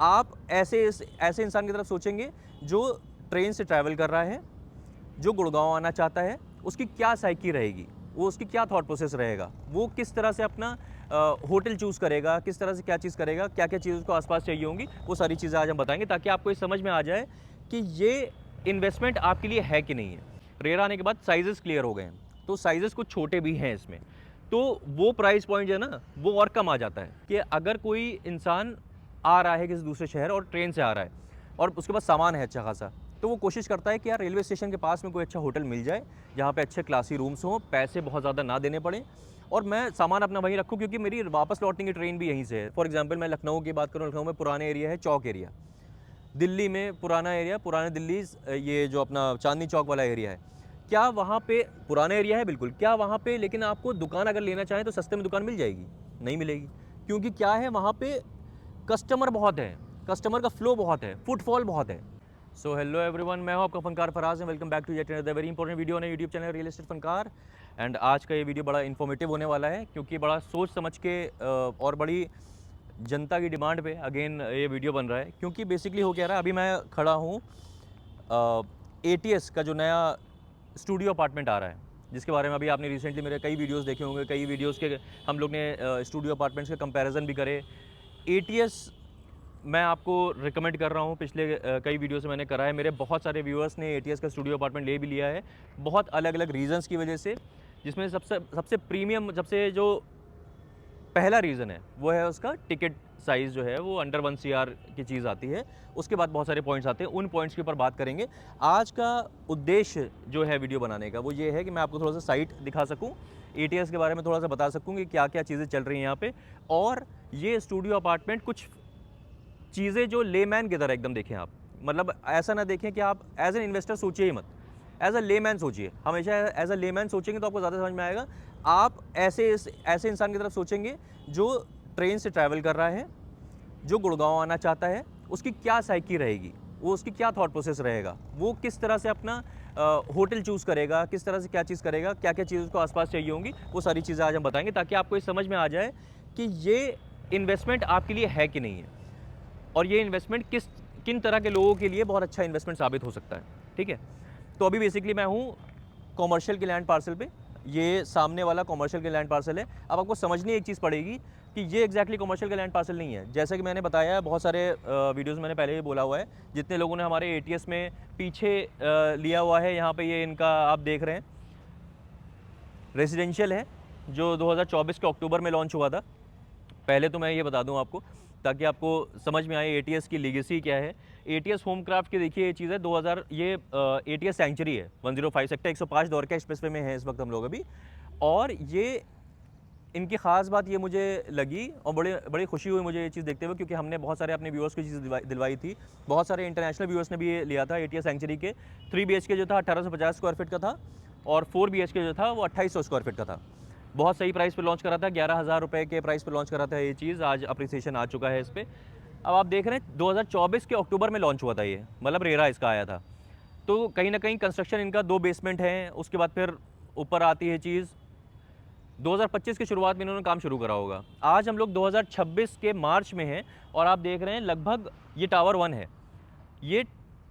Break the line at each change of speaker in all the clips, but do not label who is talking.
आप ऐसे ऐसे इंसान की तरफ सोचेंगे जो ट्रेन से ट्रैवल कर रहा है, जो गुड़गांव आना चाहता है, उसकी क्या साइकी रहेगी, वो उसकी क्या थॉट प्रोसेस रहेगा, वो किस तरह से अपना होटल चूज़ करेगा, किस तरह से क्या चीज़ करेगा, क्या क्या चीज़ उसको आसपास चाहिए होंगी, वो सारी चीज़ें आज हम बताएंगे ताकि आपको ये समझ में आ जाए कि ये इन्वेस्टमेंट आपके लिए है कि नहीं है। रेरा आने के बाद साइजेस क्लियर हो गए हैं, तो साइजेस कुछ छोटे भी हैं इसमें, तो वो प्राइस पॉइंट जो है ना वो और कम आ जाता है कि अगर कोई इंसान आ रहा है किसी दूसरे शहर और ट्रेन से आ रहा है और उसके पास सामान है अच्छा खासा, तो वो कोशिश करता है कि यार रेलवे स्टेशन के पास में कोई अच्छा होटल मिल जाए जहाँ पे अच्छे क्लासी रूम्स हों, पैसे बहुत ज़्यादा ना देने पड़े और मैं सामान अपना वहीं रखूँ क्योंकि मेरी वापस लौटने की ट्रेन भी यहीं से है। फॉर एग्जांपल मैं लखनऊ की बात करूँ, लखनऊ में पुराने एरिया है, चौक एरिया। दिल्ली में पुराना एरिया, पुराने दिल्ली, ये जो अपना चांदनी चौक वाला एरिया है, क्या वहाँ पे पुराना एरिया है बिल्कुल, क्या वहाँ पे लेकिन आपको दुकान अगर लेना चाहें तो सस्ते में दुकान मिल जाएगी? नहीं मिलेगी, क्योंकि क्या है वहाँ पे कस्टमर बहुत है, कस्टमर का फ्लो बहुत है, फुटफॉल बहुत है। सो हेलो एवरीवन, मैं हूं आपका Funkaar Faraz and welcome back to yet another very important video on YouTube channel real estate Funkaar. And आज का ये वीडियो बड़ा इन्फॉर्मेटिव होने वाला है क्योंकि बड़ा सोच समझ के और बड़ी जनता की डिमांड पे अगेन ये वीडियो बन रहा है। क्योंकि बेसिकली हो क्या रहा है, अभी मैं खड़ा हूँ ATS का जो नया स्टूडियो अपार्टमेंट आ रहा है, जिसके बारे में अभी आपने रिसेंटली मेरे कई वीडियोस देखे होंगे, कई वीडियोस के हम लोग ने स्टूडियो अपार्टमेंट्स के कंपैरिजन भी करे। ATS मैं आपको रिकमेंड कर रहा हूँ, पिछले कई वीडियो से मैंने करा है, मेरे बहुत सारे व्यूअर्स ने ATS का स्टूडियो अपार्टमेंट ले भी लिया है, बहुत अलग अलग रीज़न्स की वजह से। जिसमें सबसे सबसे प्रीमियम, सबसे जो पहला रीज़न है वो है उसका टिकट साइज़ जो है वो अंडर 1 CR की चीज़ आती है। उसके बाद बहुत सारे पॉइंट्स आते हैं, उन पॉइंट्स के ऊपर बात करेंगे। आज का उद्देश्य जो है वीडियो बनाने का वो ये है कि मैं आपको थोड़ा सा साइट दिखा सकूं, ATS के बारे में थोड़ा सा बता सकूं कि क्या क्या चीज़ें चल रही हैं यहाँ पे, और ये स्टूडियो अपार्टमेंट कुछ चीज़ें जो लेमैन की तरह एकदम देखें आप। मतलब ऐसा ना देखें कि आप एज एन इन्वेस्टर सोचिए ही मत, एज अ लेमैन सोचिए। हमेशा एज अ लेमैन सोचेंगे तो आपको ज़्यादा समझ में आएगा। आप ऐसे ऐसे इंसान की तरफ सोचेंगे जो ट्रेन से ट्रैवल कर रहा है, जो गुड़गांव आना चाहता है, उसकी क्या साइकी रहेगी, वो उसकी क्या थॉट प्रोसेस रहेगा, वो किस तरह से अपना होटल चूज़ करेगा, किस तरह से क्या चीज़ करेगा, क्या क्या चीज़ उसको आसपास चाहिए होंगी, वो सारी चीज़ें आज हम बताएंगे ताकि आपको ये समझ में आ जाए कि ये इन्वेस्टमेंट आपके लिए है कि नहीं है, और ये इन्वेस्टमेंट किन तरह के लोगों के लिए बहुत अच्छा इन्वेस्टमेंट साबित हो सकता है। ठीक है, तो अभी बेसिकली मैं हूँ कॉमर्शियल के लैंड पार्सल पे। ये सामने वाला कॉमर्शियल के लैंड पार्सल है। अब आपको समझनी एक चीज़ पड़ेगी कि ये एग्जैक्टली कॉमर्शियल का लैंड पार्सल नहीं है। जैसा कि मैंने बताया है, बहुत सारे वीडियोस में मैंने पहले ही बोला हुआ है, जितने लोगों ने हमारे ATS में पीछे लिया हुआ है, यहाँ पे ये इनका आप देख रहे हैं रेजिडेंशियल है, जो 2024 के अक्टूबर में लॉन्च हुआ था। पहले तो मैं ये बता दूं आपको ताकि आपको समझ में आए ATS की लीगेसी क्या है। ATS होमक्राफ्ट की देखिए ये चीज़ है 2000, ये ATS सेंचुरी है 105 सेक्टर 105 दौर के एक्सप्रेसवे में है इस वक्त हम लोग अभी। और ये इनकी ख़ास बात ये मुझे लगी और बड़ी खुशी हुई मुझे ये चीज़ देखते हुए, क्योंकि हमने बहुत सारे अपने व्यूअर्स को चीज़ दिलवाई थी। बहुत सारे इंटरनेशनल व्यूअर्स ने भी ये लिया था। ATS सेंचुरी के 3 BHK जो था 1850 स्क्वायर फीट का था, और 4 BHK जो था वो 2800 स्क्वायर फीट का था। बहुत सही प्राइस पे लॉन्च करा था, 11,000 रुपये के प्राइस पे लॉन्च करा था ये चीज़। आज अप्रिसिएशन आ चुका है इस पर। अब आप देख रहे हैं 2024 के अक्टूबर में लॉन्च हुआ था ये, मतलब रेरा इसका आया था। तो कहीं ना कहीं कंस्ट्रक्शन इनका 2 बेसमेंट है, उसके बाद फिर ऊपर आती है चीज़। 2025 की शुरुआत में इन्होंने काम शुरू करा होगा। आज हम लोग 2026 के मार्च में हैं और आप देख रहे हैं लगभग ये टावर 1 है, ये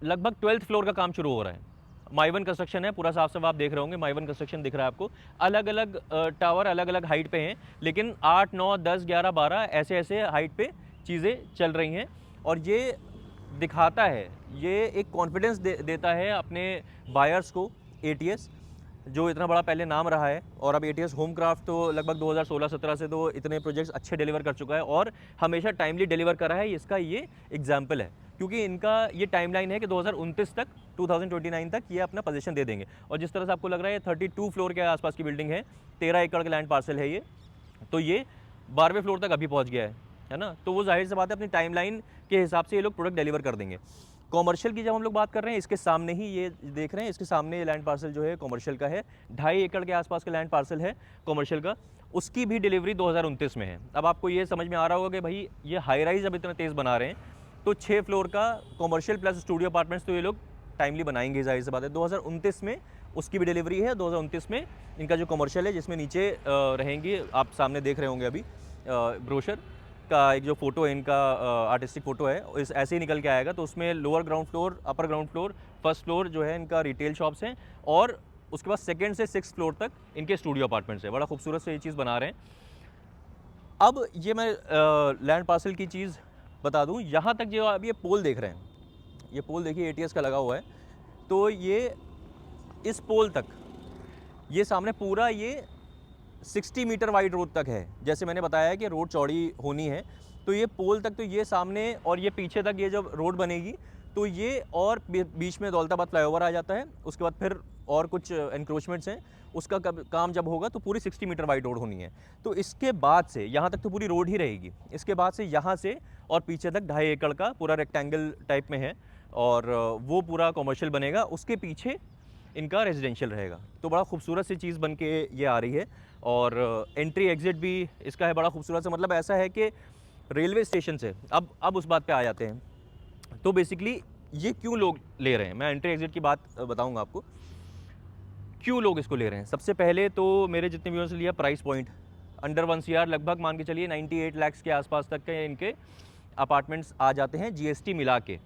लगभग 12th फ्लोर का काम शुरू हो रहा है। माइवन कंस्ट्रक्शन है, पूरा साफ साफ आप देख रहे होंगे, माइवन कंस्ट्रक्शन दिख रहा है आपको। अलग अलग टावर अलग अलग हाइट पे हैं, लेकिन 8, 9, 10, 11, 12 ऐसे ऐसे हाइट पे चीज़ें चल रही हैं। और ये दिखाता है, ये एक कॉन्फिडेंस देता है अपने बायर्स को, ATS जो इतना बड़ा पहले नाम रहा है। और अब ATS होमक्राफ्ट तो लगभग 2016-17 से तो इतने प्रोजेक्ट्स अच्छे डिलीवर कर चुका है और हमेशा टाइमली डिलीवर करा है, इसका ये एग्जाम्पल है। क्योंकि इनका ये टाइमलाइन है कि 2029 तक, 2029 तक ये अपना पोजीशन दे देंगे। और जिस तरह से आपको लग रहा है 32 फ्लोर के आसपास की बिल्डिंग है, 13 एकड़ का लैंड पार्सल है ये, तो ये 12वें फ्लोर तक अभी पहुंच गया है ना। तो वो जाहिर सी बात है अपनी टाइमलाइन के हिसाब से ये लोग प्रोडक्ट डिलीवर कर देंगे। कॉमर्शियल की जब हम लोग बात कर रहे हैं, इसके सामने ही ये देख रहे हैं, इसके सामने ये लैंड पार्सल जो है कॉमर्शियल का है, 2.5 एकड़ के आसपास का लैंड पार्सल है कॉमर्शियल का। उसकी भी डिलीवरी 2029 में है। अब आपको ये समझ में आ रहा होगा कि भाई ये हाई राइज अब इतना तेज़ बना रहे हैं, तो 6 फ्लोर का कॉमर्शियल प्लस स्टूडियो अपार्टमेंट्स तो ये लोग टाइमली बनाएंगे, जाहिर सी बात है। 2029 में उसकी भी डिलीवरी है। 2029 में इनका जो कॉमर्शियल है, जिसमें नीचे रहेंगी, आप सामने देख रहे होंगे अभी ब्रोशर, का एक जो फ़ोटो है इनका, आर्टिस्टिक फ़ोटो है, इस ऐसे ही निकल के आएगा। तो उसमें lower ground floor, upper ground floor, first floor जो है इनका रिटेल शॉप्स हैं, और उसके बाद सेकंड से 6th फ्लोर तक इनके स्टूडियो अपार्टमेंट्स हैं। बड़ा खूबसूरत से ये चीज़ बना रहे हैं। अब ये मैं लैंड पार्सल की चीज़ बता दूं, यहाँ तक जो आप ये पोल देख रहे हैं, ये पोल देखिए ATS का लगा हुआ है। तो ये इस पोल तक, ये सामने पूरा ये 60 मीटर वाइड रोड तक है। जैसे मैंने बताया है कि रोड चौड़ी होनी है, तो ये पोल तक, तो ये सामने और ये पीछे तक ये जब रोड बनेगी तो ये, और बीच में दौलताबाद फ्लाईओवर आ जाता है। उसके बाद फिर और कुछ एनक्रोचमेंट्स हैं, उसका काम जब होगा तो पूरी 60 मीटर वाइड रोड होनी है। तो इसके बाद से यहाँ तक तो पूरी रोड ही रहेगी। इसके बाद से यहाँ से और पीछे तक 2.5 एकड़ का पूरा रेक्टेंगल टाइप में है, और वो पूरा कॉमर्शियल बनेगा। उसके पीछे इनका रेजिडेंशियल रहेगा। तो बड़ा खूबसूरत सी चीज़ बन के ये आ रही है, और एंट्री एग्ज़िट भी इसका है बड़ा खूबसूरत सा। मतलब ऐसा है कि रेलवे स्टेशन से, अब उस बात पे आ जाते हैं। तो बेसिकली ये क्यों लोग ले रहे हैं, मैं एंट्री एग्ज़िट की बात बताऊंगा आपको, क्यों लोग इसको ले रहे हैं। सबसे पहले तो मेरे जितने व्यूअर्स लिया, प्राइस पॉइंट अंडर 1 CR, लगभग मान के चलिए 98 लाख के आसपास तक के इनके अपार्टमेंट्स आ जाते हैं GST मिला के,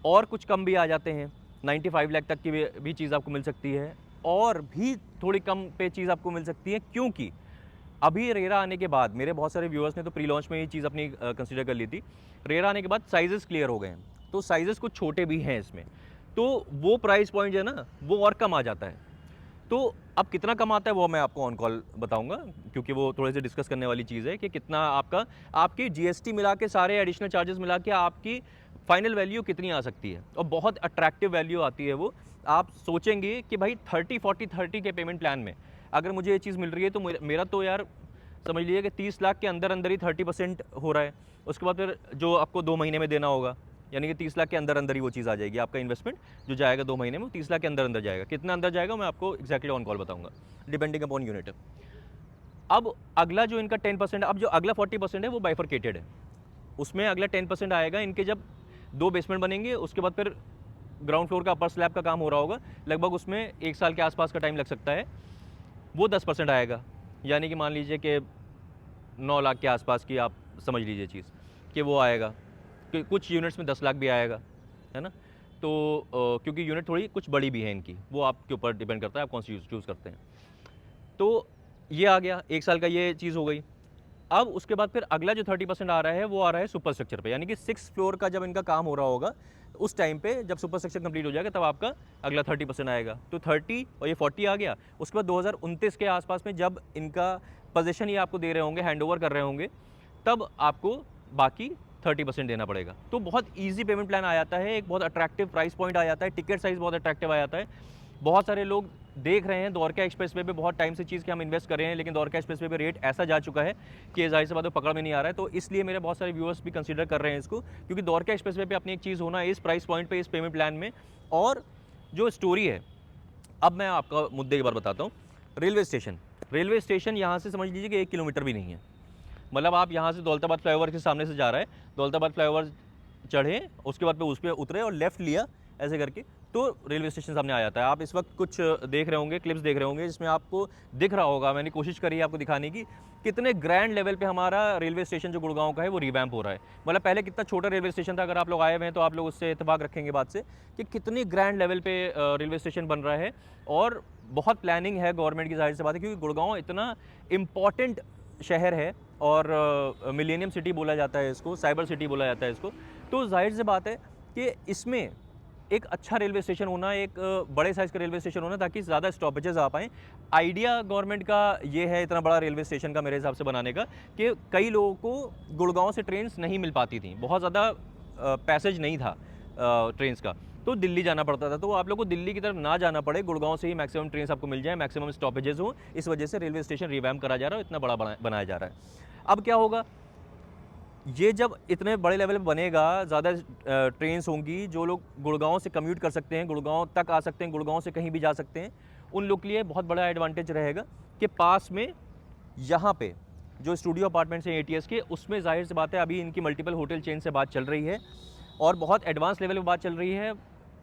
और कुछ कम भी आ जाते हैं। 95 लाख तक की भी चीज़ आपको मिल सकती है, और भी थोड़ी कम पे चीज़ आपको मिल सकती है। क्योंकि अभी रेरा आने के बाद मेरे बहुत सारे व्यूअर्स ने तो प्री लॉन्च में ये चीज़ अपनी कंसीडर कर ली थी। रेरा आने के बाद साइजेस क्लियर हो गए हैं, तो साइजेस कुछ छोटे भी हैं इसमें, तो वो प्राइस पॉइंट जो है ना वो और कम आ जाता है। तो अब कितना कम आता है वो मैं आपको ऑन कॉल बताऊंगा, क्योंकि वो थोड़े से डिस्कस करने वाली चीज़ है कि कितना आपका, आपकी GST मिला के, सारे एडिशनल चार्जेस मिला के आपकी फाइनल वैल्यू कितनी आ सकती है। और बहुत अट्रैक्टिव वैल्यू आती है वो। आप सोचेंगे कि भाई 30-40-30 के पेमेंट प्लान में अगर मुझे ये चीज़ मिल रही है, तो मेरा तो यार समझ लीजिए कि 30 लाख के अंदर अंदर ही 30% हो रहा है। उसके बाद फिर जो आपको 2 महीने में देना होगा, यानी कि 30 लाख के अंदर अंदर ही वो चीज़ आ जाएगी। आपका इन्वेस्टमेंट जो जाएगा 2 महीने में, वो 30 लाख के अंदर अंदर जाएगा। कितना अंदर जाएगा मैं आपको एक्जैक्टली ऑन कॉल बताऊंगा, डिपेंडिंग अपॉन यूनिट। अब अगला जो इनका 10%, अब जो अगला 40% है वो बाइफरकेटेड है। उसमें अगला 10% आएगा इनके, जब 2 बेसमेंट बनेंगे, उसके बाद फिर ग्राउंड फ्लोर का अपर स्लैब का काम हो रहा होगा, लगभग उसमें 1 साल के आसपास का टाइम लग सकता है। वो 10% आएगा, यानी कि मान लीजिए कि 9 लाख के आसपास की आप समझ लीजिए चीज़ कि वो आएगा। कि कुछ यूनिट्स में 10 लाख भी आएगा, है ना। तो क्योंकि यूनिट थोड़ी कुछ बड़ी भी है इनकी, वो आपके ऊपर डिपेंड करता है आप कौन सी चूज़ करते हैं। तो ये आ गया, 1 साल का ये चीज़ हो गई। अब उसके बाद फिर अगला जो 30% आ रहा है वो आ रहा है सुपर स्ट्रक्चर पे, यानी कि 6th फ्लोर का जब इनका काम हो रहा होगा, उस टाइम पे जब सुपर स्ट्रक्चर कंप्लीट हो जाएगा तब आपका अगला 30% आएगा। तो 30 और ये 40 आ गया। उसके बाद 2029 के आसपास में जब इनका पोजीशन ही आपको दे रहे होंगे, हैंड ओवर कर रहे होंगे, तब आपको बाकी 30% देना पड़ेगा। तो बहुत ईजी पेमेंट प्लान आ जाता है, एक बहुत अट्रैक्टिव प्राइस पॉइंट आ जाता है, टिकट साइज़ बहुत अट्रैक्टिव आ जाता है। बहुत सारे लोग देख रहे हैं द्वारका एक्सप्रेसवे पे, बहुत टाइम से चीज़ के हम इन्वेस्ट कर रहे हैं, लेकिन द्वारका एक्सप्रेसवे पे रेट ऐसा जा चुका है कि ज़ाहिर सी बात है पकड़ में नहीं आ रहा है। तो इसलिए मेरे बहुत सारे व्यूअर्स भी कंसीडर कर रहे हैं इसको, क्योंकि द्वारका एक्सप्रेसवे पे अपनी एक चीज़ होना इस प्राइस पॉइंट पे, इस पेमेंट प्लान में। और जो स्टोरी है, अब मैं आपका मुद्दे की बार बताता हूँ। रेलवे स्टेशन यहाँ से समझ लीजिए कि 1 किलोमीटर भी नहीं है। मतलब आप यहाँ से दौलताबाद फ्लाईओवर के सामने से जा रहा है, दौलताबाद फ्लाईओवर चढ़े, उसके बाद पे उस पर उतरे और लेफ़्ट लिया ऐसे करके, तो रेलवे स्टेशन सामने आ जाता है। आप इस वक्त कुछ देख रहे होंगे, क्लिप्स देख रहे होंगे, जिसमें आपको दिख रहा होगा, मैंने कोशिश करी है आपको दिखाने की, कितने ग्रैंड लेवल पे हमारा रेलवे स्टेशन जो गुड़गांव का है वो रिवैम्प हो रहा है। मतलब पहले कितना छोटा रेलवे स्टेशन था, अगर आप लोग आए हुए हैं तो आप लोग उससे इत्तेफाक रखेंगे बात से, कि कितनी ग्रैंड लेवल पे रेलवे स्टेशन बन रहा है। और बहुत प्लानिंग है गवर्नमेंट की, जाहिर सी बात है, क्योंकि गुड़गांव इतना इम्पॉर्टेंट शहर है, और मिलेनियम सिटी बोला जाता है इसको, साइबर सिटी बोला जाता है इसको। तो जाहिर सी बात है कि इसमें एक अच्छा रेलवे स्टेशन होना, एक बड़े साइज़ का रेलवे स्टेशन होना, ताकि ज़्यादा स्टॉपेजेस आ पाएँ। आइडिया गवर्नमेंट का ये है इतना बड़ा रेलवे स्टेशन का मेरे हिसाब से बनाने का, कि कई लोगों को गुड़गांव से ट्रेन्स नहीं मिल पाती थी, बहुत ज़्यादा पैसेज नहीं था ट्रेन्स का, तो दिल्ली जाना पड़ता था। तो आप लोग को दिल्ली की तरफ ना जाना पड़े, गुड़गांव से ही मैक्सिमम ट्रेन्स आपको मिल जाए, मैक्सिमम स्टॉपेजेस हो। इस वजह से रेलवे स्टेशन रिवैम्प करा जा रहा है, इतना बड़ा बनाया जा रहा है। अब क्या होगा, ये जब इतने बड़े लेवल पे बनेगा, ज़्यादा ट्रेन्स होंगी, जो लोग गुड़गांव से कम्यूट कर सकते हैं, गुड़गांव तक आ सकते हैं, गुड़गांव से कहीं भी जा सकते हैं, उन लोग के लिए बहुत बड़ा एडवांटेज रहेगा कि पास में यहाँ पे जो स्टूडियो अपार्टमेंट्स हैं ATS के, उसमें जाहिर सी बात है अभी इनकी मल्टीपल होटल चेन से बात चल रही है, और बहुत एडवांस लेवल पे बात चल रही है।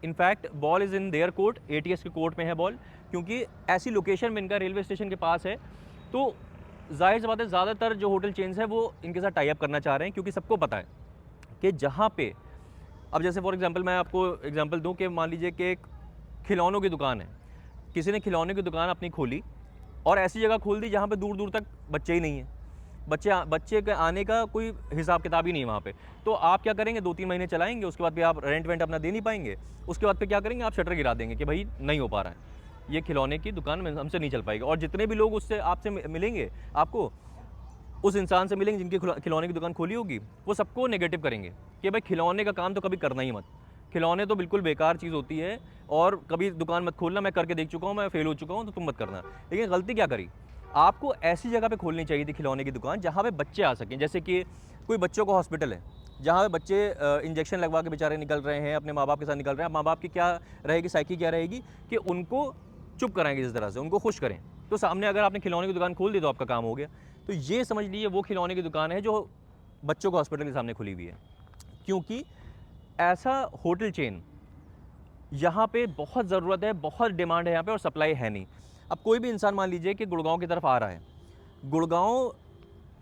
In fact ball is in their court, ATS के कोर्ट में है बॉल, क्योंकि ऐसी लोकेशन में इनका रेलवे स्टेशन के पास है। तो ज़ाहिर सी बात है ज़्यादातर जो होटल चेन्स हैं वो इनके साथ टाई अप करना चाह रहे हैं, क्योंकि सबको पता है कि जहाँ पे, अब जैसे फॉर एग्जांपल मैं आपको एग्जांपल दूं कि मान लीजिए कि एक खिलौनों की दुकान है, किसी ने खिलौने की दुकान अपनी खोली और ऐसी जगह खोल दी जहाँ पे दूर दूर तक बच्चे ही नहीं हैं, बच्चे के आने का कोई हिसाब किताब ही नहीं है वहाँ पे। तो आप क्या करेंगे, 2-3 महीने चलाएंगे, उसके बाद भी आप रेंट वेंट अपना दे नहीं पाएंगे, उसके बाद फिर क्या करेंगे, आप शटर गिरा देंगे कि भाई नहीं हो पा रहा है, ये खिलौने की दुकान में हमसे नहीं चल पाएगी। और जितने भी लोग उससे आपसे मिलेंगे, आपको उस इंसान से मिलेंगे जिनकी खिलौने की दुकान खोली होगी, वो सबको नेगेटिव करेंगे कि भाई खिलौने का काम तो कभी करना ही मत, खिलौने तो बिल्कुल बेकार चीज़ होती है और कभी दुकान मत खोलना, मैं करके देख चुका हूँ, मैं फेल हो चुका हूँ, तो तुम मत करना। लेकिन गलती क्या करी, आपको ऐसी जगह पे खोलनी चाहिए थी खिलौने की दुकान जहाँ पे बच्चे आ सकें। जैसे कि कोई बच्चों का हॉस्पिटल है जहाँ पे बच्चे इंजेक्शन लगवा के बेचारे निकल रहे हैं, अपने माँ बाप के साथ निकल रहे हैं। माँ बाप की क्या रहेगी, साइकी क्या रहेगी कि उनको चुप कराएंगे, जिस तरह से उनको खुश करें। तो सामने अगर आपने खिलौने की दुकान खोल दी तो आपका काम हो गया। तो ये समझ लीजिए वो खिलौने की दुकान है जो बच्चों को हॉस्पिटल के सामने खुली हुई है, क्योंकि ऐसा होटल चेन यहाँ पे बहुत ज़रूरत है, बहुत डिमांड है यहाँ पे और सप्लाई है नहीं। अब कोई भी इंसान मान लीजिए कि गुड़गांव की तरफ आ रहा है, गुड़गांव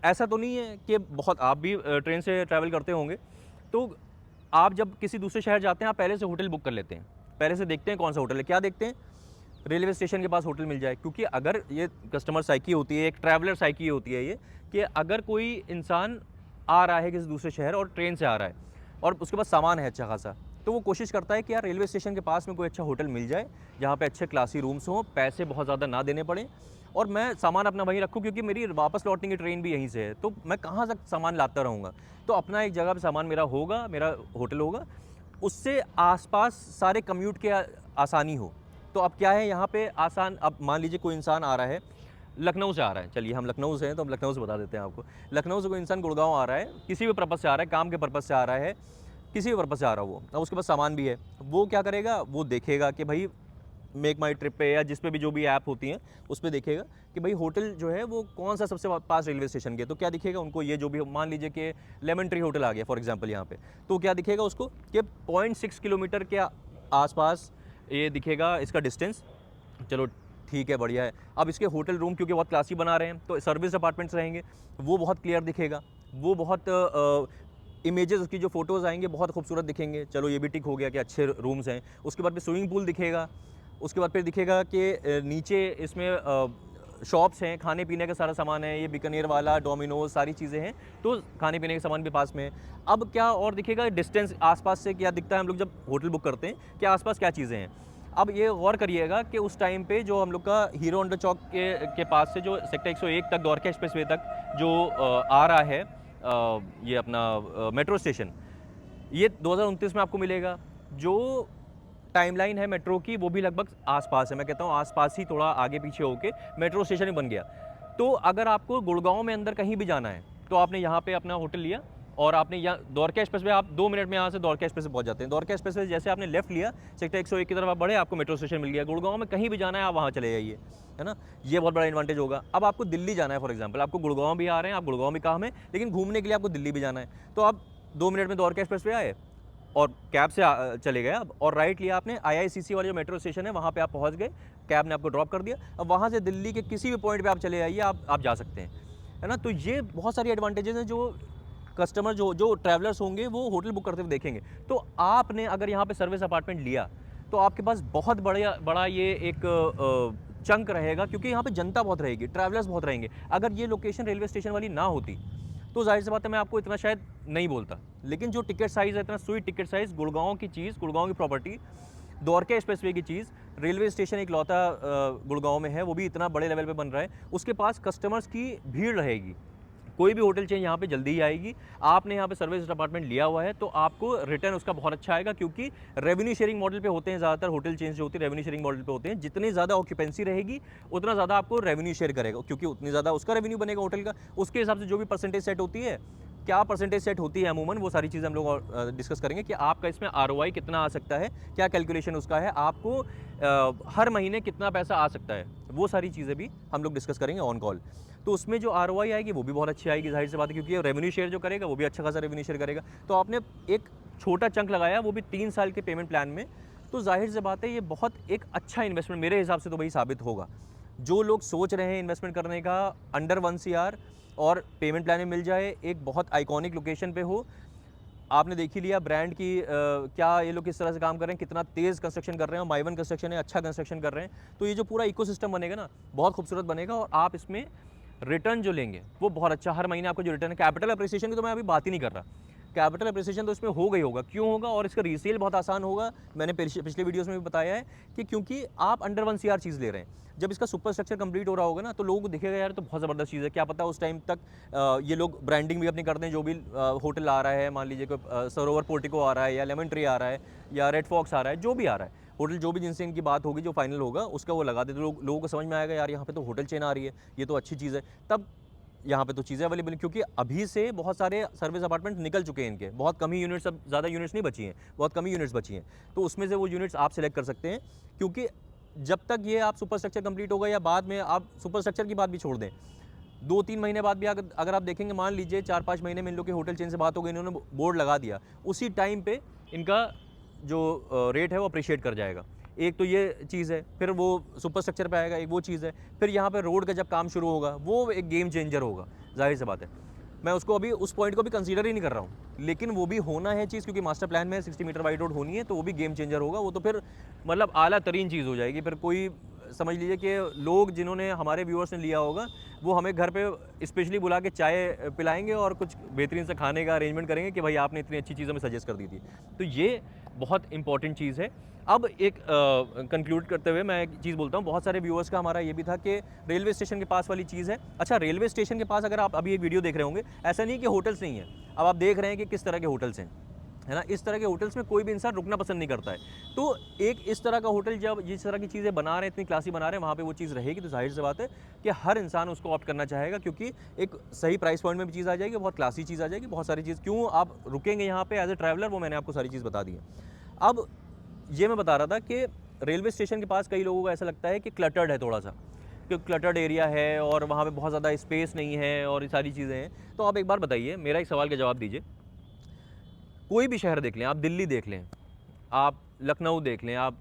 ऐसा तो नहीं है कि बहुत, आप भी ट्रेन से ट्रैवल करते होंगे, तो आप जब किसी दूसरे शहर जाते हैं आप पहले से होटल बुक कर लेते हैं, पहले से देखते हैं कौन सा होटल है। क्या देखते हैं, रेलवे स्टेशन के पास होटल मिल जाए, क्योंकि अगर ये कस्टमर साइकी होती है, एक ट्रैवलर साइकी होती है ये, कि अगर कोई इंसान आ रहा है किसी दूसरे शहर और ट्रेन से आ रहा है और उसके पास सामान है अच्छा खासा, तो वो कोशिश करता है कि यार रेलवे स्टेशन के पास में कोई अच्छा होटल मिल जाए जहाँ पे अच्छे क्लासी रूम्स हों, पैसे बहुत ज़्यादा ना देने पड़े और मैं सामान अपना वहीं रखूँ, क्योंकि मेरी वापस लौटने की ट्रेन भी यहीं से है, तो मैं कहाँ तक सामान लाता रहूँगा। तो अपना एक जगह पे सामान मेरा होगा, मेरा होटल होगा, उससे आसपास सारे कम्यूट के आसानी हो। तो अब क्या है यहाँ पे आसान, अब मान लीजिए कोई इंसान आ रहा है, लखनऊ से आ रहा है, चलिए हम लखनऊ से हैं तो हम लखनऊ से बता देते हैं आपको। लखनऊ से कोई इंसान गुड़गांव आ रहा है, किसी भी पर्पज़ से आ रहा है, काम के पर्पज़ से आ रहा है, किसी भी पर्पज़ से आ रहा है वो, अब उसके पास सामान भी है, वो क्या करेगा, वो देखेगा कि भाई मेक माई ट्रिप पे या जिस पे भी जो भी ऐप होती हैं उस पर देखेगा कि भाई होटल जो है वो कौन सा सबसे पास रेलवे स्टेशन के। तो क्या दिखेगा उनको, ये जो भी मान लीजिए कि लेमन ट्री होटल आ गया फॉर एग्जांपल यहाँ पे, तो क्या दिखेगा उसको कि 0.6 किलोमीटर के आसपास ये दिखेगा इसका डिस्टेंस। चलो ठीक है, बढ़िया है। अब इसके होटल रूम क्योंकि बहुत क्लासी बना रहे हैं तो सर्विस अपार्टमेंट्स रहेंगे, वो बहुत क्लियर दिखेगा, वो बहुत इमेजेस उसकी जो फ़ोटोज़ आएंगे बहुत खूबसूरत दिखेंगे। चलो ये भी टिक हो गया कि अच्छे रूम्स हैं। उसके बाद फिर स्विमिंग पूल दिखेगा, उसके बाद फिर दिखेगा कि नीचे इसमें शॉप्स हैं, खाने पीने का सारा सामान है, ये बीकानेर वाला, डोमिनोज, सारी चीज़ें हैं, तो खाने पीने के सामान भी पास में है। अब क्या और दिखेगा, डिस्टेंस आसपास से क्या दिखता है, हम लोग जब होटल बुक करते हैं कि आसपास क्या चीज़ें हैं। अब ये गौर करिएगा कि उस टाइम पे जो हम लोग का हीरो होंडा चौक के पास से जो सेक्टर 101 तक द्वारका एक्सप्रेसवे तक जो आ रहा है ये अपना मेट्रो स्टेशन, ये 2029 में आपको मिलेगा। जो टाइमलाइन है मेट्रो की वो भी लगभग आसपास है, मैं कहता हूँ आसपास ही, थोड़ा आगे पीछे होके मेट्रो स्टेशन ही बन गया। तो अगर आपको गुड़गांव में अंदर कहीं भी जाना है तो आपने यहाँ पे अपना होटल लिया और आपने यहाँ द्वारका एक्सप्रेसवे, आप 2 मिनट में यहाँ से द्वारका एक्सप्रेसवे पहुँच जाते हैं। द्वारका एक्सप्रेसवे जैसे आपने लेफ्ट लिया, सेक्टर 101 की तरफ आप बढ़े, आपको मेट्रो स्टेशन मिल गया। गुड़गांव में कहीं भी जाना है आप वहाँ चले जाइए, है ना, ये बहुत बड़ा एडवांटेज होगा। अब आपको दिल्ली जाना है फॉर एग्जाम्पल, आपको गुड़गांव भी आ रहे हैं, आप गुड़गांव भी काम है, लेकिन घूमने के लिए आपको दिल्ली भी जाना है, तो आप 2 मिनट में द्वारका एक्सप्रेसवे आए और कैब से चले गए अब, और राइट लिया आपने, आईआईसीसी वाला जो मेट्रो स्टेशन है वहाँ पे आप पहुँच गए, कैब ने आपको ड्रॉप कर दिया। अब वहाँ से दिल्ली के किसी भी पॉइंट पे आप चले आइए, आप जा सकते हैं, है ना। तो ये बहुत सारी एडवांटेजेस हैं जो कस्टमर जो ट्रैवलर्स होंगे वो होटल बुक करते हुए देखेंगे। तो आपने अगर यहाँ पे सर्विस अपार्टमेंट लिया तो आपके पास बहुत बड़ा ये एक चंक रहेगा, क्योंकि यहाँ पे जनता बहुत रहेगी, ट्रैवलर्स बहुत रहेंगे। अगर ये लोकेशन रेलवे स्टेशन वाली ना होती तो जाहिर सी बात है मैं आपको इतना शायद नहीं बोलता, लेकिन जो टिकट साइज़ है, इतना स्वीट टिकट साइज़, गुड़गांव की चीज़, गुड़गांव की प्रॉपर्टी, द्वारका एक्सप्रेसवे की चीज़, रेलवे स्टेशन एक लौता गुड़गांव में है, वो भी इतना बड़े लेवल पे बन रहा है, उसके पास कस्टमर्स की भीड़ रहेगी। कोई भी होटल चेन यहाँ पे जल्दी ही आएगी। आपने यहाँ पे सर्विस अपार्टमेंट लिया हुआ है तो आपको रिटर्न उसका बहुत अच्छा आएगा, क्योंकि रेवेन्यू शेयरिंग मॉडल पे होते हैं ज़्यादातर होटल चेन्स जो होती है, रेवेन्यू शेयरिंग मॉडल पे होते हैं। जितनी ज़्यादा ऑक्यूपेंसी रहेगी उतना ज़्यादा आपको रेवेन्यू शेयर करेगा, क्योंकि उतनी ज़्यादा उसका रेवेन्यू बनेगा होटल का, उसके हिसाब से जो भी परसेंटेज सेट होती है, क्या परसेंटेज सेट होती है अमूमन, वो सारी चीज़ें हम लोग डिस्कस करेंगे कि आपका इसमें आरओआई कितना आ सकता है, क्या कैलकुलेशन उसका है, आपको हर महीने कितना पैसा आ सकता है, वो सारी चीज़ें भी हम लोग डिस्कस करेंगे ऑन कॉल। तो उसमें जो आरओआई आएगी वो भी बहुत अच्छी आएगी, जाहिर सी बात है, क्योंकि रेवेन्यू शेयर जो करेगा वो भी अच्छा खासा रेवेन्यू शेयर करेगा। तो आपने एक छोटा चंक लगाया, वो भी 3 साल के पेमेंट प्लान में, तो जाहिर सी बात है ये बहुत एक अच्छा इन्वेस्टमेंट मेरे हिसाब से तो वही साबित होगा। जो लोग सोच रहे हैं इन्वेस्टमेंट करने का, अंडर 1 CR और पेमेंट प्लान में मिल जाए, एक बहुत आइकॉनिक लोकेशन पे हो। आपने देख ही लिया ब्रांड की क्या ये लोग किस तरह से काम कर रहे हैं, कितना तेज़ कंस्ट्रक्शन कर रहे हैं, माइवन कंस्ट्रक्शन है, अच्छा कंस्ट्रक्शन कर रहे हैं। तो ये जो पूरा इकोसिस्टम बनेगा ना, बहुत खूबसूरत बनेगा और आप इसमें रिटर्न जो लेंगे वो बहुत अच्छा, हर महीने आपको जो रिटर्न है, कैपिटल अप्रिसिएशन की तो मैं अभी बात ही नहीं कर रहा। कैपिटल अप्रिसिएशन तो इसमें होगा ही होगा, क्यों होगा, और इसका रीसेल बहुत आसान होगा। मैंने पिछले वीडियोस में भी बताया है कि क्योंकि आप अंडर 1 CR चीज़ ले रहे हैं। जब इसका सुपर स्ट्रक्चर कंप्लीट हो रहा होगा ना, तो लोगों को दिखेगा यार तो बहुत ज़बरदस्त चीज़ है, क्या पता उस टाइम तक ये लोग ब्रांडिंग भी अपनी कर दें, जो भी होटल आ रहा है, मान लीजिए कोई सरोवर पोर्टिको आ रहा है या लेमन ट्री आ रहा है या रेड फॉक्स आ रहा है, जो भी आ रहा है होटल, जो भी जिनसे इनकी बात होगी, जो फाइनल होगा उसका वो लगा दे, तो लोगों को समझ में आएगा यार यहाँ पे तो होटल चेन आ रही है, ये तो अच्छी चीज़ है। तब यहाँ पे तो चीज़ें अवेलेबल हैं, क्योंकि अभी से बहुत सारे सर्विस अपार्टमेंट निकल चुके हैं इनके, बहुत कम ही यूनिट्स, अब ज़्यादा यूनिट्स नहीं बची हैं, बहुत कम ही यूनिट्स बची हैं। तो उसमें से वो यूनिट्स आप सेलेक्ट कर सकते हैं, क्योंकि जब तक ये आप सुपर स्ट्रक्चर कंप्लीट होगा या बाद में, आप सुपर स्ट्रक्चर की बात भी छोड़ दें, 2-3 महीने बाद भी अगर आप देखेंगे, मान लीजिए 4-5 महीने में इन लोग के होटल चेन से बात हो गई, इन्होंने बोर्ड लगा दिया, उसी टाइम पे इनका जो रेट है वो अप्रिशिएट कर जाएगा। एक तो ये चीज़ है, फिर वो सुपर स्ट्रक्चर पे आएगा, एक वो चीज़ है, फिर यहाँ पे रोड का जब काम शुरू होगा वो एक गेम चेंजर होगा, ज़ाहिर सी बात है। मैं उसको अभी उस पॉइंट को भी कंसीडर ही नहीं कर रहा हूँ, लेकिन वो भी होना है चीज़, क्योंकि मास्टर प्लान में 60 मीटर वाइड रोड होनी है, तो वो भी गेम चेंजर होगा। वो तो फिर मतलब आला तरीन चीज़ हो जाएगी। फिर कोई समझ लीजिए कि लोग जिन्होंने, हमारे व्यूअर्स ने लिया होगा, वो हमें घर पे स्पेशली बुला के चाय पिलाएंगे और कुछ बेहतरीन से खाने का अरेंजमेंट करेंगे कि भाई आपने इतनी अच्छी चीज़ हमें सजेस्ट कर दी थी। तो ये बहुत इंपॉर्टेंट चीज़ है। अब एक कंक्लूड करते हुए मैं एक चीज़ बोलता हूँ, बहुत सारे व्यूअर्स का हमारा ये भी था कि रेलवे स्टेशन के पास वाली चीज़ है। अच्छा, रेलवे स्टेशन के पास अगर आप अभी ये वीडियो देख रहे होंगे, ऐसा नहीं कि होटल्स नहीं है, अब आप देख रहे हैं कि किस तरह के होटल्स हैं, है ना। इस तरह के होटल्स में कोई भी इंसान रुकना पसंद नहीं करता है। तो एक इस तरह का होटल जब इस तरह की चीज़ें बना रहे हैं, इतनी क्लासी बना रहे हैं, वहाँ पे वो चीज़ रहेगी, तो जाहिर सी बात है कि हर इंसान उसको ऑप्ट करना चाहेगा, क्योंकि एक सही प्राइस पॉइंट में भी चीज़ आ जाएगी, बहुत क्लासी चीज़ आ जाएगी, बहुत सारी चीज़। क्यों आप रुकेंगे यहाँ पे एज ए ट्रैवलर, वो मैंने आपको सारी चीज़ बता दी है। अब ये मैं बता रहा था कि रेलवे स्टेशन के पास कई लोगों को ऐसा लगता है कि क्लटर्ड है थोड़ा सा, कि क्लटर्ड एरिया है और वहाँ पे बहुत ज़्यादा स्पेस नहीं है और ये सारी चीज़ें हैं। तो आप एक बार बताइए, मेरा एक सवाल का जवाब दीजिए। कोई भी शहर देख लें, आप दिल्ली देख लें, आप लखनऊ देख लें, आप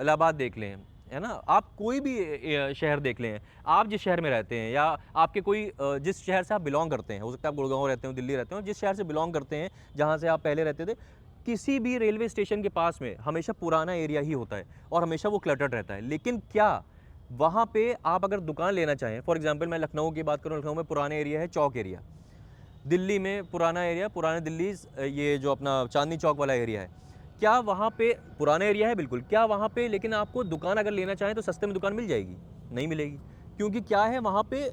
इलाहाबाद देख लें, है ना, आप कोई भी शहर देख लें, आप जिस शहर में रहते हैं या आपके कोई जिस शहर से आप बिलोंग करते हैं, हो सकता है आप गुड़गांव रहते हो, दिल्ली रहते हो, जिस शहर से बिलोंग करते हैं, जहाँ से आप पहले रहते थे, किसी भी रेलवे स्टेशन के पास में हमेशा पुराना एरिया ही होता है और हमेशा वो क्लटर्ड रहता है। लेकिन क्या वहाँ पे आप अगर दुकान लेना चाहें, फॉर एग्जांपल मैं लखनऊ की बात करूँ, लखनऊ में पुराना एरिया है, चौक एरिया। दिल्ली में पुराना एरिया, पुराने दिल्ली, ये जो अपना चांदनी चौक वाला एरिया है, क्या वहाँ पे पुराना एरिया है? बिल्कुल। क्या वहाँ पे लेकिन आपको दुकान अगर लेना चाहें तो सस्ते में दुकान मिल जाएगी? नहीं मिलेगी। क्योंकि क्या है, वहाँ पे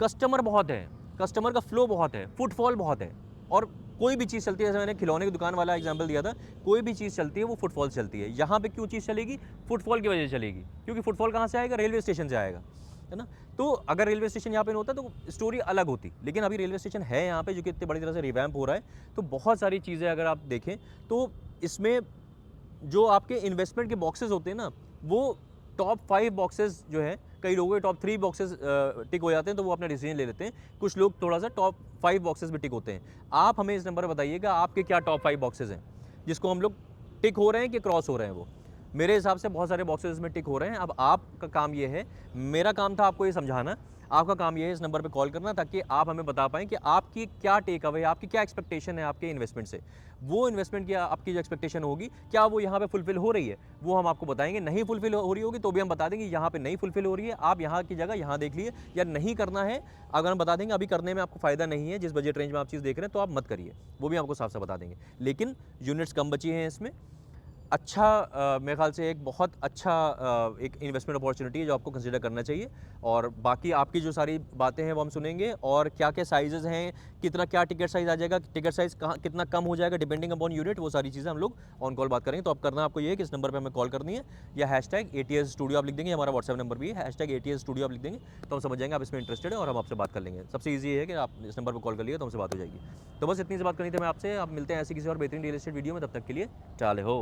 कस्टमर बहुत है, कस्टमर का फ्लो बहुत है, फुटफॉल बहुत है, और कोई भी चीज़ चलती है, जैसे मैंने खिलौने की दुकान वाला एग्जांपल दिया था, कोई भी चीज़ चलती है वो फुटफॉल से चलती है। यहाँ पे क्यों चीज़ चलेगी? फुटफॉल की वजह से चलेगी, क्योंकि फुटफॉल कहाँ से आएगा? रेलवे स्टेशन से आएगा, है ना। तो अगर रेलवे स्टेशन यहाँ पे नहीं होता तो स्टोरी अलग होती, लेकिन अभी रेलवे स्टेशन है यहाँ पे, जो कि इतने बड़ी तरह से रिवैम्प हो रहा है, तो बहुत सारी चीज़ें अगर आप देखें तो इसमें जो आपके इन्वेस्टमेंट के बॉक्सेस होते हैं ना, वो टॉप 5 बॉक्सेस जो है, कई लोगों के टॉप 3 बॉक्सेस टिक हो जाते हैं, तो वो अपना डिसीजन ले लेते हैं। कुछ लोग थोड़ा सा टॉप 5 बॉक्सेस भी टिक होते हैं। आप हमें इस नंबर पर बताइएगा आपके क्या टॉप 5 बॉक्सेस हैं, जिसको हम लोग टिक हो रहे हैं कि क्रॉस हो रहे हैं। वो मेरे हिसाब से बहुत सारे बॉक्सेस में टिक हो रहे हैं। अब आपका काम ये है, मेरा काम था आपको ये समझाना, आपका काम ये है इस नंबर पे कॉल करना, ताकि आप हमें बता पाएँ कि आपकी क्या टेक अवे है, आपकी क्या एक्सपेक्टेशन है आपके इन्वेस्टमेंट से। वो इन्वेस्टमेंट की आपकी जो एक्सपेक्टेशन होगी, क्या वो यहाँ पे फुलफिल हो रही है, वो हम आपको बताएंगे। नहीं फुलफिल हो रही होगी तो भी हम बता देंगे यहाँ पे नहीं फुलफिल हो रही है, आप यहाँ की जगह यहाँ देख लिए, या नहीं करना है अगर हम बता देंगे अभी करने में आपको फ़ायदा नहीं है, जिस बजट रेंज में आप चीज़ देख रहे हैं तो आप मत करिए, वो भी आपको साफ साफ बता देंगे। लेकिन यूनिट्स कम बची हैं इसमें। अच्छा, मेरे ख़्याल से एक बहुत अच्छा एक इन्वेस्टमेंट अपॉर्चुनिटी है जो आपको कंसीडर करना चाहिए। और बाकी आपकी जो सारी बातें हैं वो हम सुनेंगे, और क्या क्या साइज़ेज़ हैं, कितना क्या टिकट साइज़ आ जाएगा, टिकट साइज़ कहाँ कितना कम हो जाएगा डिपेंडिंग अपॉन यूनिट, वो सारी चीज़ें हम लोग ऑन कॉल बात करेंगे। तो अब करना आपको ये है कि इस नंबर पर हमें कॉल करनी है, या #ATS स्टूडियो आप लिख देंगे, हमारा व्हाट्सएप नंबर भी है, #ATS स्टूडियो आप लिख देंगे, तो हम समझ जाएंगे आप इसमें इंटरेस्टेड है और हम आपसे बात कर लेंगे। सबसे ईजी है कि आप इस नंबर पर कॉल कर लिए तो हमसे बात हो जाएगी। तो बस इतनी सी बात करनी थी मैं आपसे। आप मिलते हैं ऐसी किसी और बेहतरीन रियल एस्टेट वीडियो में, तब तक के लिए चाले हो।